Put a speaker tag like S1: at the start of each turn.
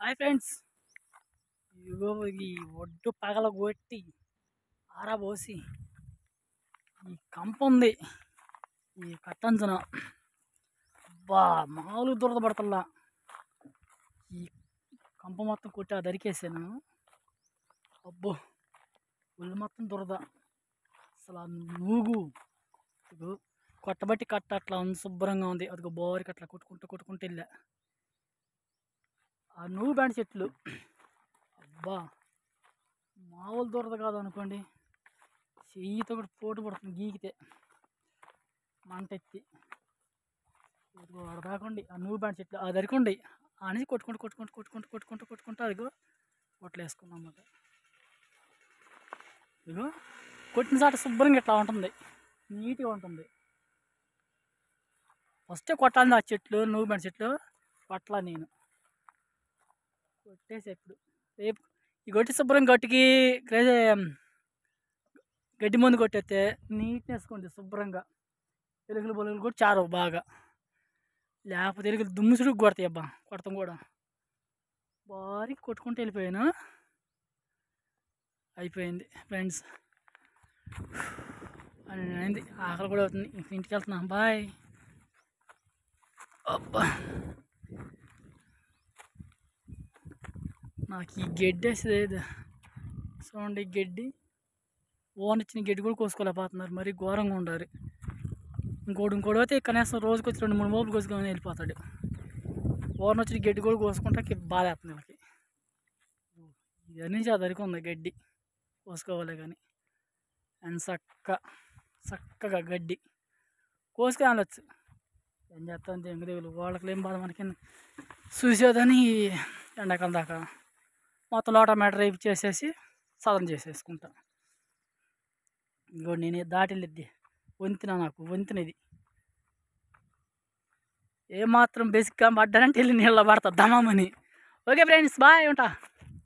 S1: Hi friends, ఇగో ఈ ఒడ్డు పగలగొట్టి ఆరబోసి ఈ కంప ఉంది. ఈ కట్టంచున అబ్బా మామూలు దురద పడతల్లా. ఈ కంప మొత్తం కొట్టి దరికేసాను. అబ్బో ఒళ్ళు మొత్తం దురద. అసలు ఆ నూగు ఇగో కొట్టబట్టి కట్ట అట్లా శుభ్రంగా ఉంది. అదిగో బోరికి అట్లా కొట్టుకుంటూ వెళ్ళా. ఆ నూగు బ్యాండ్ చెట్లు అబ్బా మామూలు దురద కాదు అనుకోండి. చెయ్యితో కూడా పోటు పడుతుంది గీకితే మంట ఎత్తి. అడదాకండి ఆ నూగు బ్యాండ్ చెట్లు అది అరికండి అని కొట్టుకుంటూ అదిగో పొట్లు వేసుకున్నాం అన్నమాట. ఇగో కొట్టిన చాట శుభ్రంగా ఇట్లా ఉంటుంది, నీట్గా ఉంటుంది. ఫస్టే కొట్టాలి ఆ చెట్లు, నూగు బ్యాండ్ చెట్లు కొట్టలా నేను. కొట్టేసి ఎప్పుడు రేపు ఈ గొట్టి శుభ్రం గట్టికి గడ్డి మందు కొట్టేస్తే నీట్నెస్ కొంది శుభ్రంగా. ఎలుకలు బొలుగులు కూడా చారవు బాగా, లేకపోతే ఎలుకలు దుమ్ముసుడికి కొడతాయి. అబ్బా కొడతాం కూడా భారీ కొట్టుకుంటూ వెళ్ళిపోయాను. అయిపోయింది ఫ్రెండ్స్, అని అయింది. ఆకలి కూడా అవుతుంది. ఇంటికి వెళ్తున్నా, బాయ్. అబ్బా నాకు ఈ గడ్డి వేసేది చూడండి. గడ్డి ఓన్ ఇచ్చిన గడ్డి కూడా కోసుకోలేకపోతున్నారు, మరీ ఘోరంగా ఉండాలి. ఇంకోటి అయితే కనీసం రోజుకి వచ్చి 2-3 మోపులు కోసుకొని వెళ్ళిపోతాడు. ఓన్ వచ్చిన గడ్డి కూడా కోసుకుంటే బాధ వేస్తుంది వీళ్ళకి. ఇవన్నీ చదరికి ఉంది గడ్డి కోసుకోవాలి కానీ, అండ్ చక్కగా గడ్డి కోసుకొని వెళ్ళొచ్చు. ఏం చేస్తాను దేవుడు, వాళ్ళకి ఏం బాధ మనకి చూసేదని ఎండాకాలం దాకా మొత్తం లోటా మ్యాటర్ రేపు చేసేసి సదనం చేసేసుకుంటా. ఇంకో నేను దాటిల్లిద్ది వంతిన, నాకు వంతిన ఇది. ఏమాత్రం బేసిక్గా పడ్డానంటే వెళ్ళి నీళ్ళ పడతా దమామని. ఓకే ఫ్రెండ్స్, బాయ్, ఉంటా.